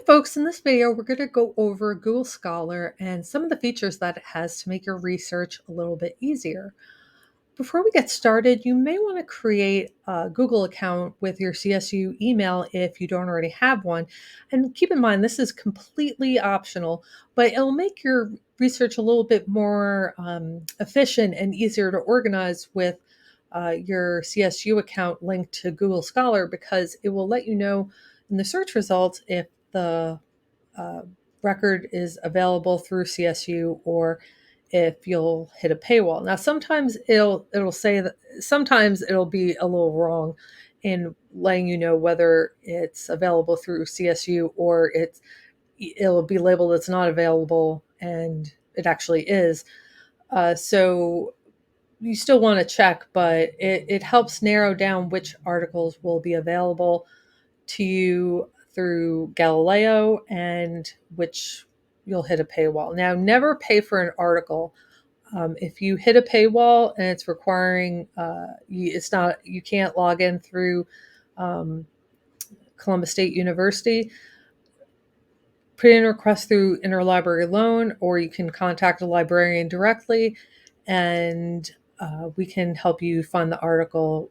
Hey folks, in this video, we're going to go over Google Scholar and some of the features that it has to make your research a little bit easier. Before we get started, you may want to create a Google account with your CSU email if you don't already have one. And keep in mind, this is completely optional, but it'll make your research a little bit more efficient and easier to organize with your CSU account linked to Google Scholar, because it will let you know in the search results if the uh, record is available through CSU or if you'll hit a paywall. Now, sometimes it'll say that, sometimes it'll be a little wrong in letting you know whether it's available through CSU or it'll be labeled it's not available and it actually is. So you still want to check, but it helps narrow down which articles will be available to you through Galileo and which you'll hit a paywall. Now, never pay for an article. If you hit a paywall and it's requiring, you can't log in through um, Columbus State University, put in a request through interlibrary loan, or you can contact a librarian directly, and we can help you fund the article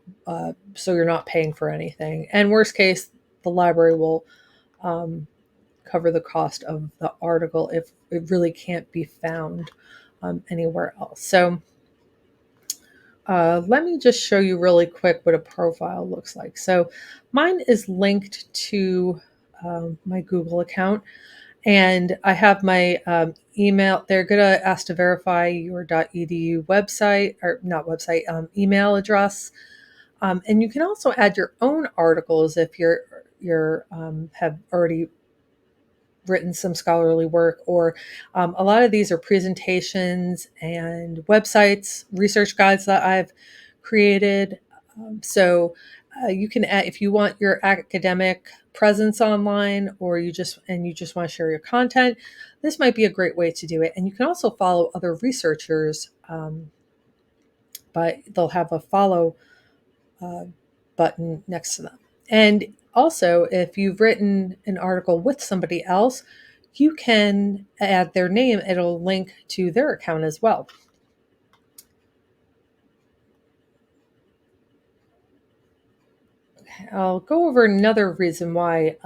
so you're not paying for anything. And worst case, the library will um, cover the cost of the article if it really can't be found anywhere else. So let me just show you really quick what a profile looks like. So mine is linked to my Google account, and I have my email. They're going to ask to verify your .edu website, or not website, email address. And you can also add your own articles if you're have already written some scholarly work, or a lot of these are presentations and websites, research guides that I've created. So you can add, if you want your academic presence online, or you just want to share your content, this might be a great way to do it. And you can also follow other researchers, but they'll have a follow uh, button next to them. And also, if you've written an article with somebody else, you can add their name. It'll link to their account as well. I'll go over another reason why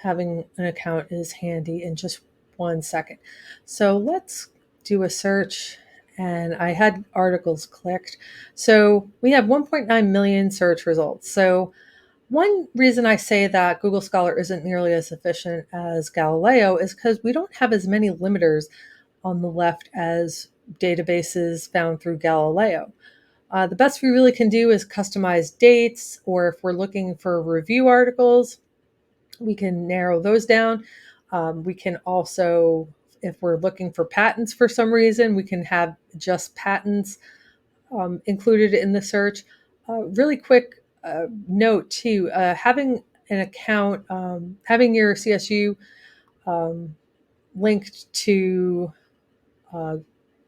having an account is handy in just 1 second. So let's do a search, and I had articles clicked. So we have 1.9 million search results. So one reason I say that Google Scholar isn't nearly as efficient as Galileo is because we don't have as many limiters on the left as databases found through Galileo. The best we really can do is customize dates, or if we're looking for review articles, we can narrow those down. We can also, if we're looking for patents for some reason, we can have just patents included in the search. Really quick note too, having an account, having your CSU um, linked to uh,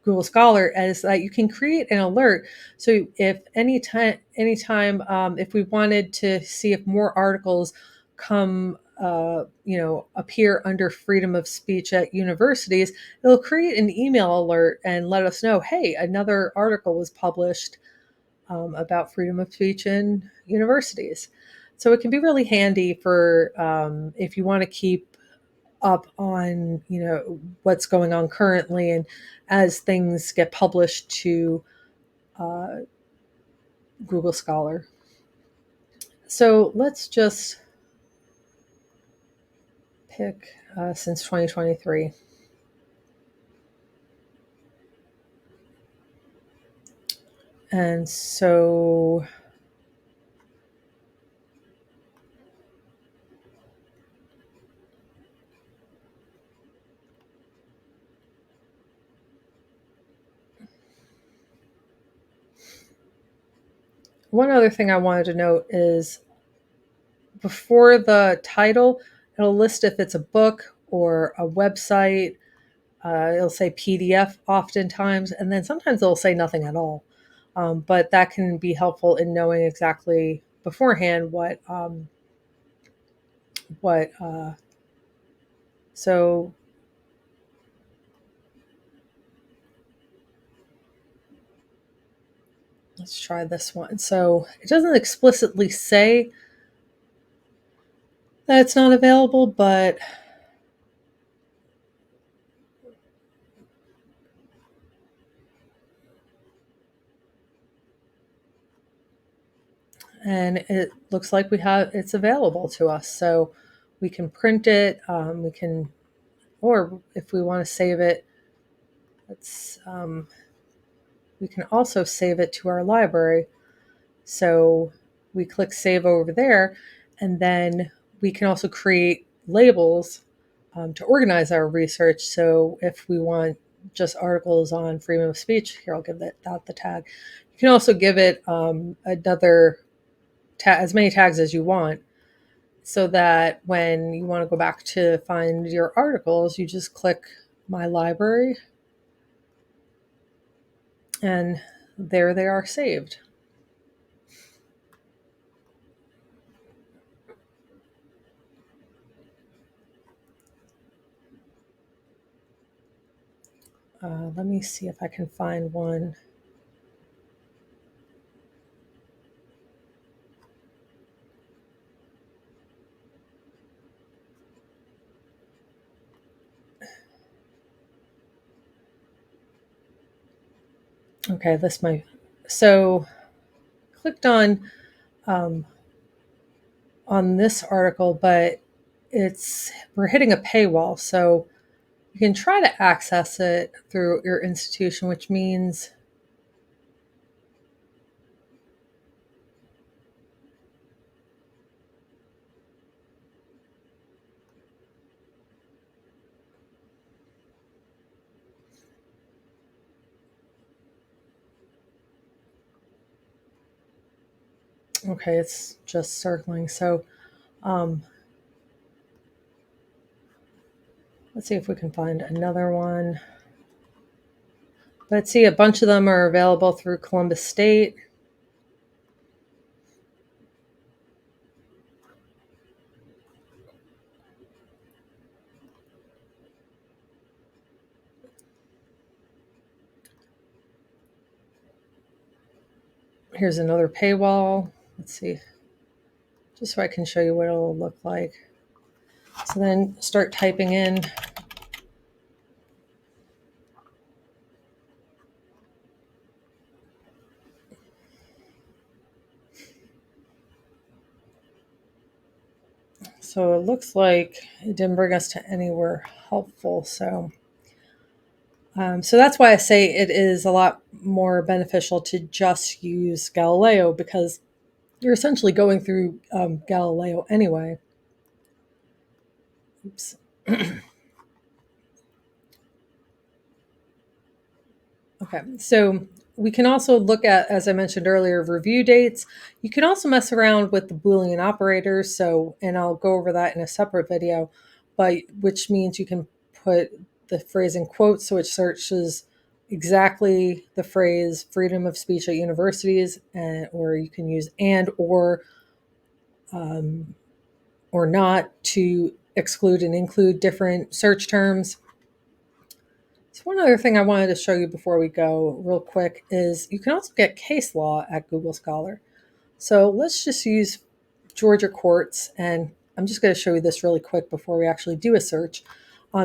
Google Scholar, as that you can create an alert. So if anytime, if we wanted to see if more articles come, appear under freedom of speech at universities, it'll create an email alert and let us know, hey, another article was published about freedom of speech in universities. So it can be really handy for if you want to keep up on what's going on currently, and as things get published to uh, Google Scholar. So let's just pick since 2023. And so one other thing I wanted to note is, before the title, it'll list if it's a book or a website. It'll say PDF oftentimes, and then sometimes it'll say nothing at all. But that can be helpful in knowing exactly beforehand what So let's try this one. So it doesn't explicitly say that it's not available, but and it looks like it's available to us. So we can print it. We can, or if we want to save it, let's. We can also save it to our library. So we click save over there, and then we can also create labels to organize our research. So if we want just articles on freedom of speech, here I'll give that the tag. You can also give it another as many tags as you want, so that when you want to go back to find your articles, you just click my library, and there they are saved. Let me see if I can find one. Okay, this might. So clicked um, on this article, but we're hitting a paywall. So you can try to access it through your institution, which means okay, it's just circling. So um, let's see if we can find another one. Let's see, a bunch of them are available through Columbus State. Here's another paywall. Let's see, just so I can show you what it'll look like. So then start typing in. So it looks like it didn't bring us to anywhere helpful. So that's why I say it is a lot more beneficial to just use Galileo, because you're essentially going through Galileo anyway. Oops. Okay, so we can also look at, as I mentioned earlier, review dates. You can also mess around with the Boolean operators. So, and I'll go over that in a separate video, but which means you can put the phrase in quotes, so it searches exactly the phrase freedom of speech at universities, or you can use um, or not to exclude and include different search terms. So one other thing I wanted to show you before we go real quick is you can also get case law at Google Scholar. So let's just use Georgia courts, and I'm just going to show you this really quick before we actually do a search.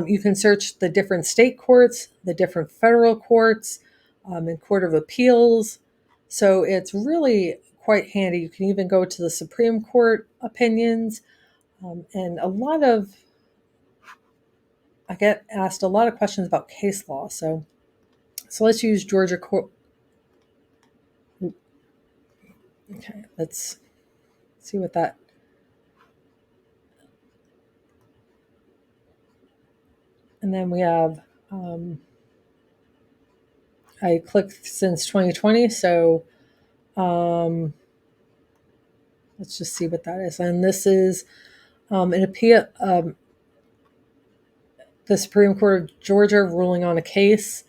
You can search the different state courts, the different federal courts, and Court of Appeals. So it's really quite handy. You can even go to the Supreme Court opinions, and I get asked a lot of questions about case law. So let's use Georgia court. Okay, let's see what that. And then we have, I clicked since 2020. So let's just see what that is. And this is an appeal, the Supreme Court of Georgia ruling on a case.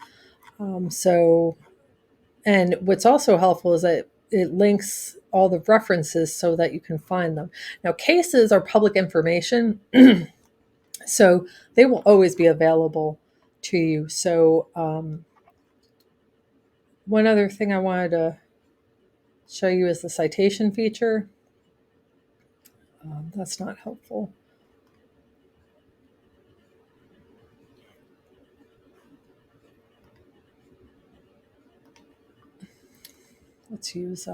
And what's also helpful is that it links all the references so that you can find them. Now, cases are public information. So they will always be available to you. So one other thing I wanted to show you is the citation feature. That's not helpful. Let's use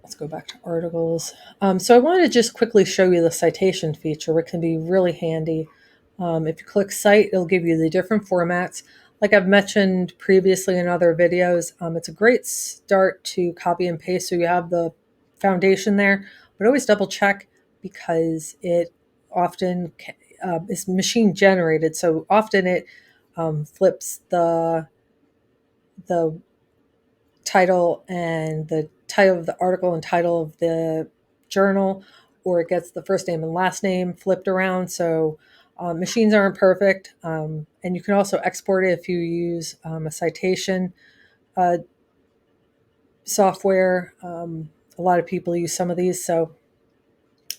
let's go back to articles. So I wanted to just quickly show you the citation feature, which can be really handy. If you click Cite, it'll give you the different formats. Like I've mentioned previously in other videos, it's a great start to copy and paste so you have the foundation there, but always double check because it often is machine generated. So often it flips the title and the title of the article and title of the journal, or it gets the first name and last name flipped around. So machines aren't perfect. And you can also export it if you use a citation uh, software. A lot of people use some of these, so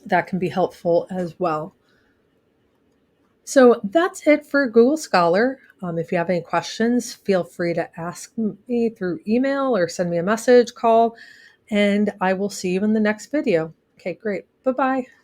that can be helpful as well. So that's it for Google Scholar. If you have any questions, feel free to ask me through email or send me a message, call, and I will see you in the next video. Okay, great. Bye-bye.